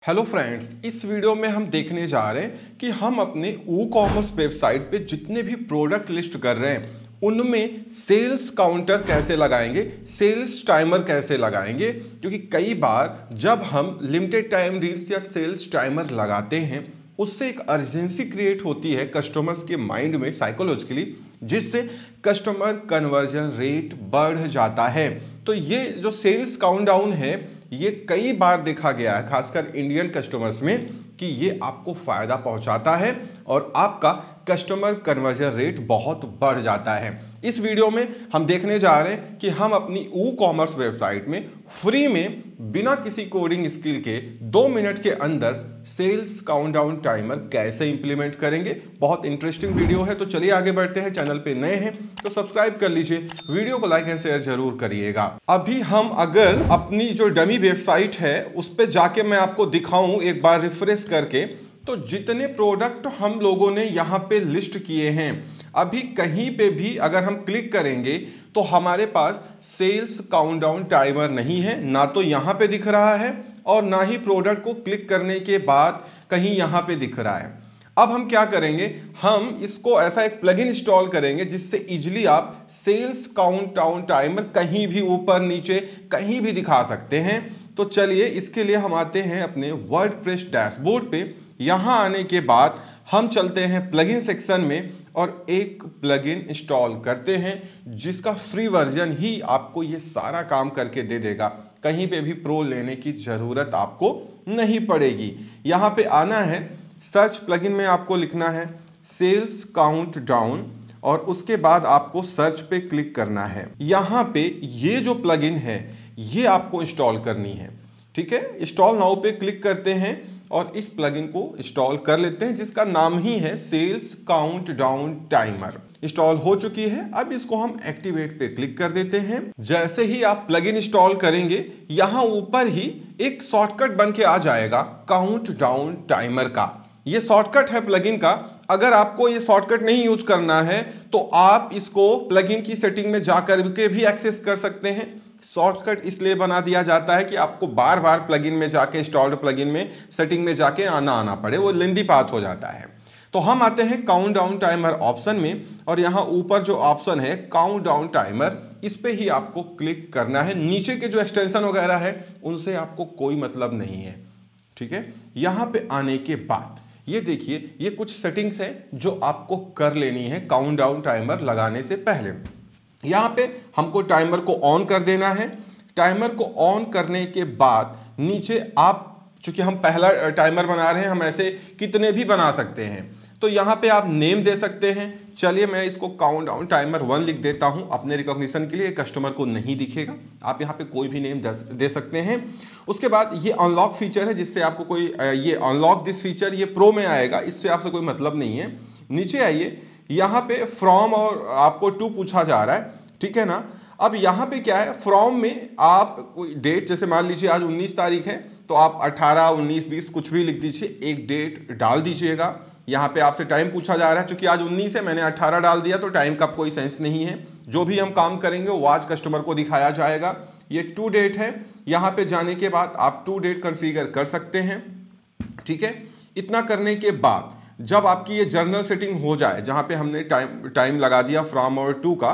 Hello friends, इस video में हम देखने जा रहे हैं कि हम अपने ई कॉमर्स वेबसाइट पे जितने भी प्रोडक्ट लिस्ट कर रहे हैं उनमें सेल्स काउंटर कैसे लगाएंगे, सेल्स टाइमर कैसे लगाएंगे। क्योंकि कई बार जब हम लिमिटेड टाइम डील्स या सेल्स टाइमर लगाते हैं उससे एक अर्जेंसी क्रिएट होती है कस्टमर्स के माइंड में साइकोलॉजिकली, जिससे कस्टमर कन्वर्जन रेट बढ़ जाता है। तो ये जो सेल्स काउंटडाउन है ये कई बार देखा गया है खासकर इंडियन कस्टमर्स में कि ये आपको फायदा पहुंचाता है और आपका कस्टमर कन्वर्जन रेट बहुत बढ़ जाता है। इस वीडियो में हम देखने जा रहे हैं कि हम अपनी ई कॉमर्स वेबसाइट में फ्री में बिना किसी कोडिंग स्किल के 2 मिनट के अंदर सेल्स काउंटडाउन टाइमर कैसे इंप्लीमेंट करेंगे। बहुत इंटरेस्टिंग वीडियो है, तो चलिए आगे बढ़ते हैं। चैनल पे नए हैं तो सब्सक्राइब कर लीजिए, वीडियो को लाइक एंड शेयर जरूर करिएगा। अभी हम अगर अपनी जो डमी वेबसाइट है उस पर जाके मैं आपको दिखाऊं एक बार रिफ्रेश करके, तो जितने प्रोडक्ट हम लोगों ने यहाँ पे लिस्ट किए हैं अभी कहीं पे भी अगर हम क्लिक करेंगे तो हमारे पास सेल्स काउंटडाउन टाइमर नहीं है, ना तो यहाँ पे दिख रहा है और ना ही प्रोडक्ट को क्लिक करने के बाद कहीं यहाँ पे दिख रहा है। अब हम क्या करेंगे, हम इसको ऐसा एक प्लगइन इंस्टॉल करेंगे जिससे इजीली आप सेल्स काउंटडाउन टाइमर कहीं भी ऊपर नीचे कहीं भी दिखा सकते हैं। तो चलिए इसके लिए हम आते हैं अपने वर्डप्रेस डैशबोर्ड पे। यहाँ आने के बाद हम चलते हैं प्लगइन सेक्शन में और एक प्लगइन इंस्टॉल करते हैं जिसका फ्री वर्जन ही आपको ये सारा काम करके दे देगा। कहीं पे भी प्रो लेने की ज़रूरत आपको नहीं पड़ेगी। यहाँ पे आना है, सर्च प्लगइन में आपको लिखना है सेल्स काउंट डाउन और उसके बाद आपको सर्च पे क्लिक करना है। यहाँ पे ये जो प्लगइन है ये आपको इंस्टॉल करनी है, ठीक है। इंस्टॉल नाउ पे क्लिक करते हैं और इस प्लगइन को इंस्टॉल कर लेते हैं जिसका नाम ही है sales count down timer. Install हो चुकी है, अब इसको हम एक्टिवेट पे क्लिक कर देते हैं। जैसे ही आप प्लगइन इंस्टॉल करेंगे यहाँ ऊपर ही एक शॉर्टकट बन के आ जाएगा काउंट डाउन टाइमर का। ये शॉर्टकट है प्लगइन का। अगर आपको ये शॉर्टकट नहीं यूज करना है तो आप इसको प्लगइन की सेटिंग में जाकर के भी एक्सेस कर सकते हैं। शॉर्टकट इसलिए बना दिया जाता है कि आपको बार बार प्लगइन में जाके इंस्टॉल्ड प्लगइन में सेटिंग में जाके आना पड़े, वो लेंदी पाथ हो जाता है। तो हम आते हैं काउंट डाउन टाइमर ऑप्शन में और यहाँ ऊपर जो ऑप्शन है काउंट डाउन टाइमर, इस पे ही आपको क्लिक करना है। नीचे के जो एक्सटेंशन वगैरह है उनसे आपको कोई मतलब नहीं है, ठीक है। यहाँ पे आने के बाद ये देखिए ये कुछ सेटिंग्स है जो आपको कर लेनी है काउंट डाउन टाइमर लगाने से पहले। यहाँ पे हमको टाइमर को ऑन कर देना है। टाइमर को ऑन करने के बाद नीचे आप, चूंकि हम पहला टाइमर बना रहे हैं, हम ऐसे कितने भी बना सकते हैं, तो यहाँ पे आप नेम दे सकते हैं। चलिए मैं इसको काउंट डाउन टाइमर 1 लिख देता हूँ अपने रिकॉग्निशन के लिए, कस्टमर को नहीं दिखेगा। आप यहाँ पे कोई भी नेम दे सकते हैं। उसके बाद ये अनलॉक फीचर है जिससे आपको कोई ये अनलॉक दिस फीचर ये प्रो में आएगा, इससे आपसे कोई मतलब नहीं है। नीचे आइए, यहाँ पे फ्रॉम और आपको टू पूछा जा रहा है, ठीक है ना। अब यहाँ पे क्या है, फ्रॉम में आप कोई डेट, जैसे मान लीजिए आज 19 तारीख है तो आप 18, 19, 20 कुछ भी लिख दीजिए, एक डेट डाल दीजिएगा। यहाँ पे आपसे टाइम पूछा जा रहा है, चूंकि आज 19 है मैंने 18 डाल दिया तो टाइम का कोई सेंस नहीं है। जो भी हम काम करेंगे वो आज कस्टमर को दिखाया जाएगा। ये टू डेट है, यहाँ पे जाने के बाद आप टू डेट कन्फिगर कर सकते हैं, ठीक है। इतना करने के बाद जब आपकी ये जर्नल सेटिंग हो जाए, जहाँ पे हमने टाइम लगा दिया फ्रॉम और टू का,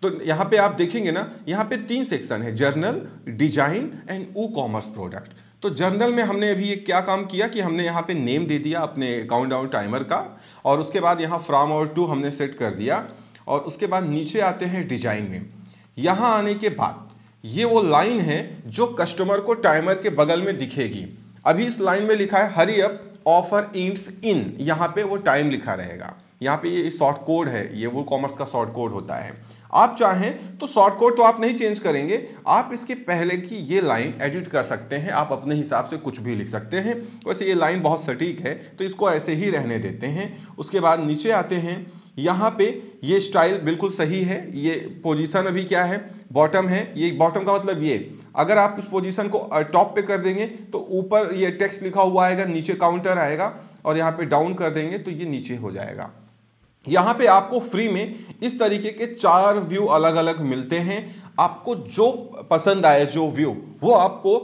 तो यहाँ पे आप देखेंगे ना, यहाँ पे 3 सेक्शन है, journal, design and e commerce product. तो जर्नल में हमने अभी ये क्या काम किया कि हमने यहाँ पे नेम दे दिया अपने काउंट डाउन टाइमर का और उसके बाद यहाँ फ्रॉम और टू हमने सेट कर दिया। और उसके बाद नीचे आते हैं डिजाइन में। यहाँ आने के बाद ये वो लाइन है जो कस्टमर को टाइमर के बगल में दिखेगी। अभी इस लाइन में लिखा है हरी अप ऑफर इंड्स इन, यहाँ पे वो टाइम लिखा रहेगा। यहाँ पे ये शॉर्ट कोड है, ये वो कॉमर्स का शॉर्ट कोड होता है। आप चाहें तो शॉर्ट कोड तो आप नहीं चेंज करेंगे, आप इसके पहले की ये लाइन एडिट कर सकते हैं, आप अपने हिसाब से कुछ भी लिख सकते हैं। वैसे ये लाइन बहुत सटीक है तो इसको ऐसे ही रहने देते हैं। उसके बाद नीचे आते हैं, यहाँ पे ये स्टाइल बिल्कुल सही है। ये पोजीशन अभी क्या है, बॉटम है। ये बॉटम का मतलब ये, अगर आप इस पोजीशन को टॉप पे कर देंगे तो ऊपर ये टेक्स्ट लिखा हुआ आएगा, नीचे काउंटर आएगा, और यहाँ पे डाउन कर देंगे तो ये नीचे हो जाएगा। यहाँ पे आपको फ्री में इस तरीके के 4 व्यू अलग अलग मिलते हैं। आपको जो पसंद आए, जो व्यू, वो आपको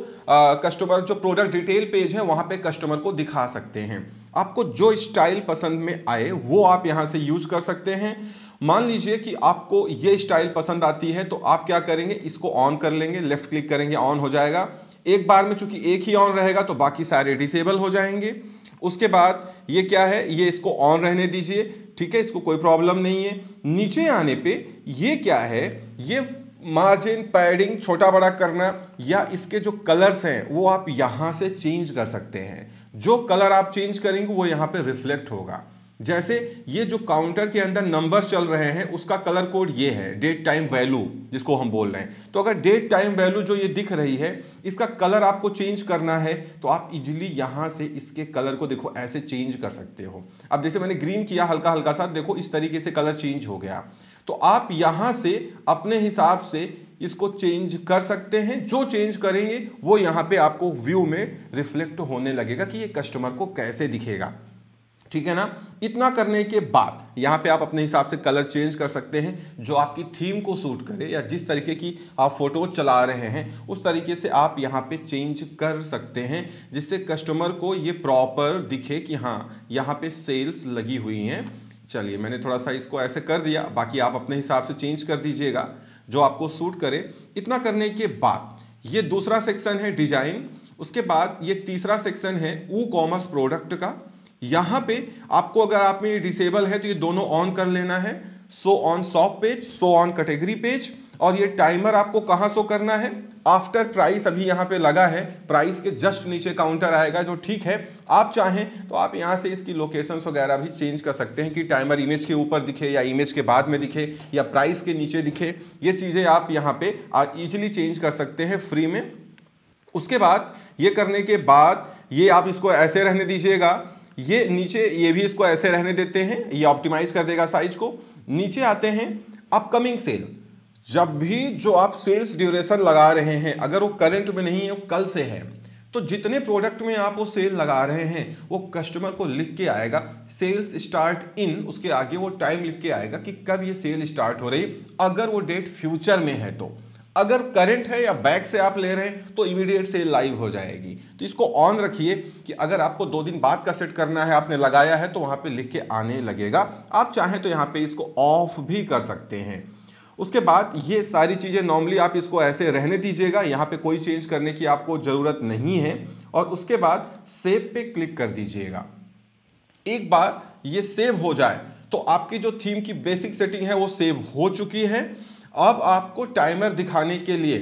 कस्टमर जो प्रोडक्ट डिटेल पेज है वहां पे कस्टमर को दिखा सकते हैं। आपको जो स्टाइल पसंद में आए वो आप यहां से यूज कर सकते हैं। मान लीजिए कि आपको ये स्टाइल पसंद आती है तो आप क्या करेंगे, इसको ऑन कर लेंगे, लेफ्ट क्लिक करेंगे, ऑन हो जाएगा। एक बार में चूंकि एक ही ऑन रहेगा तो बाकी सारे डिसेबल हो जाएंगे। उसके बाद ये क्या है, ये इसको ऑन रहने दीजिए, ठीक है, इसको कोई प्रॉब्लम नहीं है। नीचे आने पे ये क्या है, ये मार्जिन पैडिंग छोटा बड़ा करना या इसके जो कलर्स हैं वो आप यहां से चेंज कर सकते हैं। जो कलर आप चेंज करेंगे वो यहां पे रिफ्लेक्ट होगा। जैसे ये जो काउंटर के अंदर नंबर्स चल रहे हैं उसका कलर कोड ये है, डेट टाइम वैल्यू जिसको हम बोल रहे हैं। तो अगर डेट टाइम वैल्यू जो ये दिख रही है इसका कलर आपको चेंज करना है तो आप इजीली यहां से इसके कलर को देखो ऐसे चेंज कर सकते हो। अब जैसे मैंने ग्रीन किया हल्का हल्का सा, देखो इस तरीके से कलर चेंज हो गया। तो आप यहां से अपने हिसाब से इसको चेंज कर सकते हैं। जो चेंज करेंगे वो यहां पे आपको व्यू में रिफ्लेक्ट होने लगेगा कि ये कस्टमर को कैसे दिखेगा, ठीक है ना। इतना करने के बाद यहां पे आप अपने हिसाब से कलर चेंज कर सकते हैं जो आपकी थीम को सूट करे या जिस तरीके की आप फोटो चला रहे हैं उस तरीके से आप यहां पे चेंज कर सकते हैं जिससे कस्टमर को ये प्रॉपर दिखे कि हाँ यहां पे सेल्स लगी हुई हैं। चलिए मैंने थोड़ा सा इसको ऐसे कर दिया, बाकी आप अपने हिसाब से चेंज कर दीजिएगा जो आपको सूट करे। इतना करने के बाद ये दूसरा सेक्शन है डिजाइन। उसके बाद ये तीसरा सेक्शन है ई कॉमर्स प्रोडक्ट का। यहां पे आपको अगर आप में डिसेबल है तो ये दोनों ऑन कर लेना है, show on shop page, show on category page. और ये टाइमर आपको कहां शो करना है, आफ्टर प्राइस अभी यहां पे लगा है, प्राइस के जस्ट नीचे काउंटर आएगा जो ठीक है। आप चाहें तो आप यहां से इसकी लोकेशंस वगैरह भी चेंज कर सकते हैं कि टाइमर इमेज के ऊपर दिखे या इमेज के बाद में दिखे या प्राइस के नीचे दिखे। ये चीजें आप यहां पे इजीली चेंज कर सकते हैं फ्री में। उसके बाद ये करने के बाद ये आप इसको ऐसे रहने दीजिएगा, ये नीचे ये भी इसको ऐसे रहने देते हैं, ये ऑप्टिमाइज कर देगा साइज को। नीचे आते हैं अपकमिंग सेल। जब भी जो आप सेल्स ड्यूरेशन लगा रहे हैं अगर वो करंट में नहीं है, वो कल से है, तो जितने प्रोडक्ट में आप वो सेल लगा रहे हैं वो कस्टमर को लिख के आएगा सेल्स स्टार्ट इन, उसके आगे वो टाइम लिख के आएगा कि कब ये सेल स्टार्ट हो रही। अगर वो डेट फ्यूचर में है तो, अगर करंट है या बैक से आप ले रहे हैं तो इमीडिएट सेल लाइव हो जाएगी। तो इसको ऑन रखिए कि अगर आपको 2 दिन बाद का सेट करना है, आपने लगाया है तो वहां पे लिख के आने लगेगा। आप चाहें तो यहां पे इसको ऑफ भी कर सकते हैं। उसके बाद ये सारी चीजें नॉर्मली आप इसको ऐसे रहने दीजिएगा, यहां पे कोई चेंज करने की आपको जरूरत नहीं है। और उसके बाद सेव पे क्लिक कर दीजिएगा। एक बार ये सेव हो जाए तो आपकी जो थीम की बेसिक सेटिंग है वो सेव हो चुकी है। अब आपको टाइमर दिखाने के लिए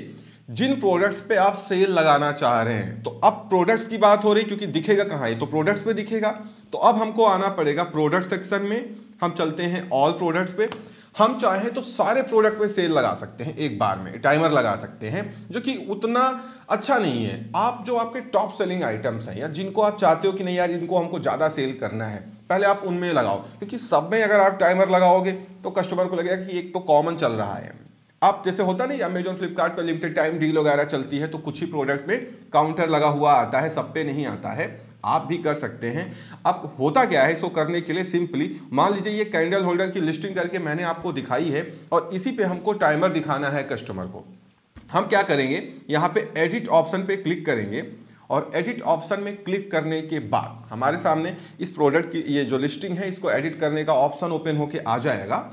जिन प्रोडक्ट्स पे आप सेल लगाना चाह रहे हैं, तो अब प्रोडक्ट्स की बात हो रही क्योंकि दिखेगा कहां है, तो प्रोडक्ट्स पे दिखेगा। तो अब हमको आना पड़ेगा प्रोडक्ट सेक्शन में। हम चलते हैं ऑल प्रोडक्ट्स पे। हम चाहें तो सारे प्रोडक्ट पे सेल लगा सकते हैं, एक बार में टाइमर लगा सकते हैं, जो कि उतना अच्छा नहीं है। आप जो आपके टॉप सेलिंग आइटम्स हैं या जिनको आप चाहते हो कि नहीं यार इनको हमको ज़्यादा सेल करना है, पहले आप उनमें लगाओ। क्योंकि सब में अगर आप टाइमर लगाओगे तो कस्टमर को लगेगा कि एक तो कॉमन चल रहा है। आप जैसे होता नहीं अमेजॉन फ्लिपकार्ट पर लिमिटेड टाइम डील वगैरह चलती है तो कुछ ही प्रोडक्ट में काउंटर लगा हुआ आता है, सब पे नहीं आता है। आप भी कर सकते हैं। अब होता क्या है, इसको करने के लिए सिंपली मान लीजिए ये कैंडल होल्डर की लिस्टिंग करके मैंने आपको दिखाई है और इसी पे हमको टाइमर दिखाना है कस्टमर को। हम क्या करेंगे, यहाँ पे एडिट ऑप्शन पे क्लिक करेंगे और एडिट ऑप्शन में क्लिक करने के बाद हमारे सामने इस प्रोडक्ट की ये जो लिस्टिंग है इसको एडिट करने का ऑप्शन ओपन होके आ जाएगा।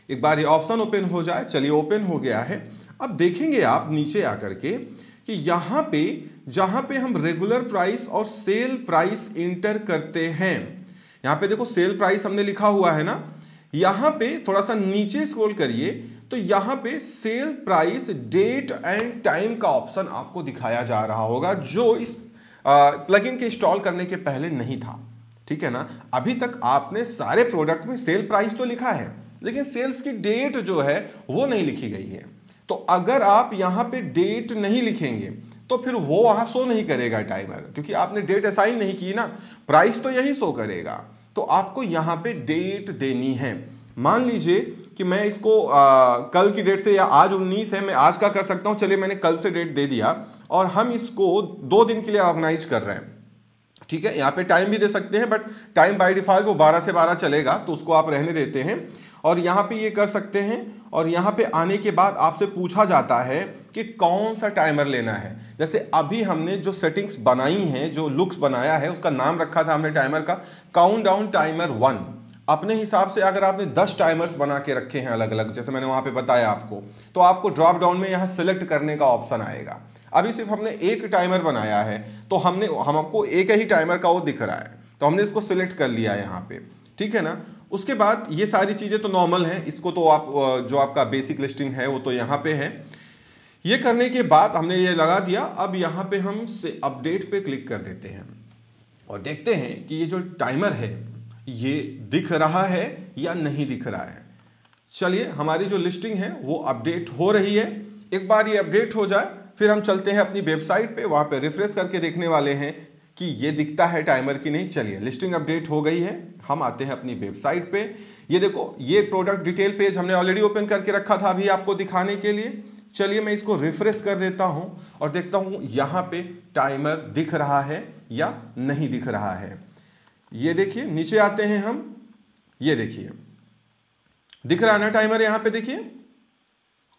एक बार ये ऑप्शन ओपन हो जाए, चलिए ओपन हो गया है। अब देखेंगे आप नीचे आकर के कि यहाँ पे जहां पे हम रेगुलर प्राइस और सेल प्राइस इंटर करते हैं, यहाँ पे देखो सेल प्राइस हमने लिखा हुआ है ना, यहाँ पे थोड़ा सा नीचे स्क्रॉल करिए तो यहाँ पे sale price date and time का ऑप्शन आपको दिखाया जा रहा होगा जो इस प्लगइन के इंस्टॉल करने के पहले नहीं था। ठीक है ना, अभी तक आपने सारे प्रोडक्ट में सेल प्राइस तो लिखा है लेकिन सेल्स की डेट जो है वो नहीं लिखी गई है। तो अगर आप यहाँ पे डेट नहीं लिखेंगे तो फिर वो वहां शो नहीं करेगा टाइमर, क्योंकि आपने डेट असाइन नहीं की ना, प्राइस तो यही शो करेगा। तो आपको यहाँ पे डेट देनी है। मान लीजिए कि मैं इसको कल की डेट से, या आज 19 है, मैं आज का कर सकता हूँ, चलिए मैंने कल से डेट दे दिया और हम इसको 2 दिन के लिए ऑर्गेनाइज कर रहे हैं। ठीक है, यहाँ पे टाइम भी दे सकते हैं बट टाइम बाय डिफॉल्ट वो 12 से 12 चलेगा तो उसको आप रहने देते हैं। और यहाँ पे ये कर सकते हैं और यहाँ पे आने के बाद आपसे पूछा जाता है कि कौन सा टाइमर लेना है। जैसे अभी हमने जो सेटिंग्स बनाई हैं, जो लुक्स बनाया है, उसका नाम रखा था हमने टाइमर का काउंटडाउन टाइमर 1। अपने हिसाब से अगर आपने 10 टाइमर्स बना के रखे हैं अलग अलग, जैसे मैंने वहाँ पे बताया आपको, तो आपको ड्रॉप डाउन में यहाँ सिलेक्ट करने का ऑप्शन आएगा। अभी सिर्फ हमने एक टाइमर बनाया है तो हमको एक ही टाइमर का वो दिख रहा है, तो हमने इसको सिलेक्ट कर लिया यहाँ पे, ठीक है ना। उसके बाद ये सारी चीज़ें तो नॉर्मल हैं, इसको तो आप जो आपका बेसिक लिस्टिंग है वो तो यहाँ पे है। ये करने के बाद हमने ये लगा दिया। अब यहाँ पे हम से अपडेट पे क्लिक कर देते हैं और देखते हैं कि ये जो टाइमर है ये दिख रहा है या नहीं दिख रहा है। चलिए, हमारी जो लिस्टिंग है वो अपडेट हो रही है। एक बार ये अपडेट हो जाए फिर हम चलते हैं अपनी वेबसाइट पे, वहाँ पे रिफ्रेश करके देखने वाले हैं कि ये दिखता है टाइमर की नहीं। चलिए, लिस्टिंग अपडेट हो गई है, हम आते हैं अपनी वेबसाइट पे। ये देखो, ये प्रोडक्ट डिटेल पेज हमने ऑलरेडी ओपन करके रखा था अभी आपको दिखाने के लिए। चलिए मैं इसको रिफ्रेश कर देता हूं और देखता हूं यहाँ पे टाइमर दिख रहा है या नहीं दिख रहा है। ये देखिए, नीचे आते हैं हम, ये देखिए दिख रहा है ना टाइमर। यहाँ पे देखिए,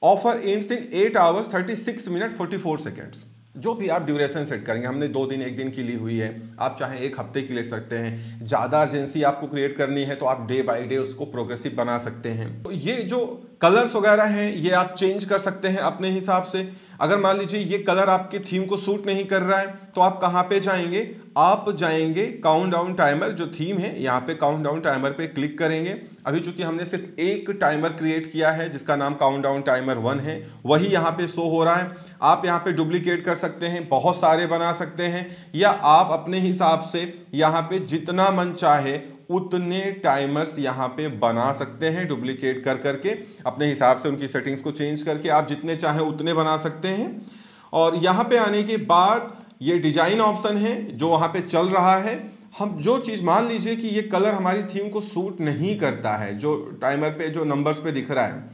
offer ends in 8 hours 36 minute 44 seconds. जो भी आप ड्यूरेशन सेट करेंगे, हमने 2 दिन 1 दिन की ली हुई है, आप चाहे 1 हफ्ते की ले सकते हैं। ज़्यादा अर्जेंसी आपको क्रिएट करनी है तो आप डे बाय डे उसको प्रोग्रेसिव बना सकते हैं। तो ये जो कलर्स वगैरह हैं ये आप चेंज कर सकते हैं अपने हिसाब से। अगर मान लीजिए ये कलर आपकी थीम को सूट नहीं कर रहा है तो आप कहाँ पे जाएंगे, आप जाएंगे काउंटडाउन टाइमर जो थीम है, यहाँ पे काउंटडाउन टाइमर पे क्लिक करेंगे। अभी चूंकि हमने सिर्फ एक टाइमर क्रिएट किया है जिसका नाम काउंटडाउन टाइमर 1 है, वही यहाँ पे शो हो रहा है। आप यहाँ पे डुप्लीकेट कर सकते हैं, बहुत सारे बना सकते हैं, या आप अपने हिसाब से यहाँ पे जितना मन चाहे उतने टाइमर्स यहाँ पे बना सकते हैं। डुप्लीकेट कर करके अपने हिसाब से उनकी सेटिंग्स को चेंज करके आप जितने चाहे उतने बना सकते हैं। और यहाँ पे आने के बाद ये डिजाइन ऑप्शन है जो वहाँ पे चल रहा है। हम जो चीज़, मान लीजिए कि ये कलर हमारी थीम को सूट नहीं करता है, जो टाइमर पे जो नंबर्स पे दिख रहा है,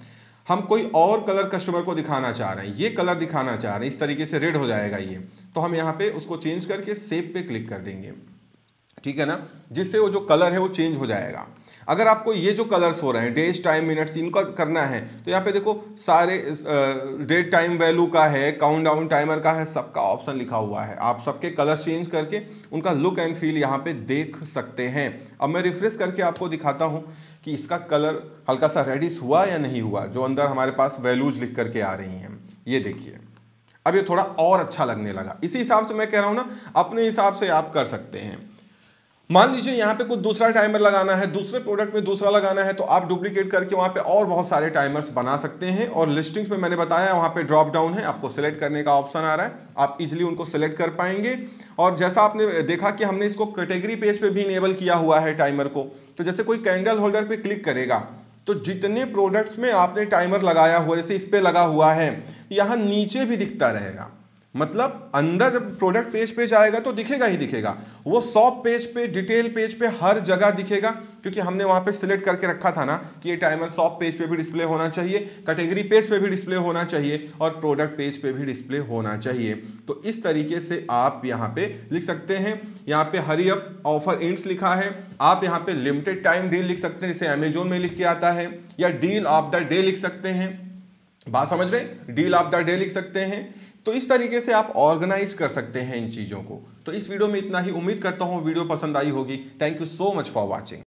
हम कोई और कलर कस्टमर को दिखाना चाह रहे हैं, ये कलर दिखाना चाह रहे हैं, इस तरीके से रेड हो जाएगा ये, तो हम यहाँ पे उसको चेंज करके सेव पे क्लिक कर देंगे, ठीक है ना, जिससे वो जो कलर है वो चेंज हो जाएगा। अगर आपको ये जो कलर्स हो रहे हैं, डेज टाइम मिनट्स, इनका करना है तो यहाँ पे देखो सारे डेट टाइम वैल्यू का है, काउंटडाउन टाइमर का है, सबका ऑप्शन लिखा हुआ है। आप सबके कलर चेंज करके उनका लुक एंड फील यहाँ पे देख सकते हैं। अब मैं रिफ्रेश करके आपको दिखाता हूँ कि इसका कलर हल्का सा रेडिश हुआ या नहीं हुआ, जो अंदर हमारे पास वैल्यूज लिख करके आ रही हैं। ये देखिए, अब ये थोड़ा और अच्छा लगने लगा। इसी हिसाब से मैं कह रहा हूँ ना, अपने हिसाब से आप कर सकते हैं। मान लीजिए यहाँ पे कुछ दूसरा टाइमर लगाना है, दूसरे प्रोडक्ट में दूसरा लगाना है, तो आप डुप्लीकेट करके वहाँ पे और बहुत सारे टाइमर्स बना सकते हैं। और लिस्टिंग्स में मैंने बताया वहाँ पे ड्रॉप डाउन है, आपको सिलेक्ट करने का ऑप्शन आ रहा है, आप इजीली उनको सिलेक्ट कर पाएंगे। और जैसा आपने देखा कि हमने इसको कैटेगरी पेज पे भी इनेबल किया हुआ है टाइमर को, तो जैसे कोई कैंडल होल्डर पे क्लिक करेगा तो जितने प्रोडक्ट्स में आपने टाइमर लगाया हुआ, जैसे इस पे लगा हुआ है, यहाँ नीचे भी दिखता रहेगा। मतलब अंदर जब प्रोडक्ट पेज पे जाएगा तो दिखेगा ही दिखेगा, वो शॉप पेज पे, डिटेल पेज पे, हर जगह दिखेगा, क्योंकि हमने वहां पे सिलेक्ट करके रखा था ना कि ये टाइमर शॉप पेज पे भी डिस्प्ले होना चाहिए, कैटेगरी पेज पे भी डिस्प्ले होना चाहिए और प्रोडक्ट पेज पे भी डिस्प्ले होना चाहिए। तो इस तरीके से आप यहाँ पे लिख सकते हैं। यहाँ पे हरी अप ऑफर एंड्स लिखा है, आप यहाँ पे लिमिटेड टाइम डील लिख सकते हैं, जैसे अमेजोन में लिख के आता है, या डील ऑफ द डे लिख सकते हैं। बात समझ रहे, डील ऑफ द डे लिख सकते हैं। तो इस तरीके से आप ऑर्गेनाइज कर सकते हैं इन चीज़ों को। तो इस वीडियो में इतना ही, उम्मीद करता हूँ वीडियो पसंद आई होगी। Thank you so much for watching.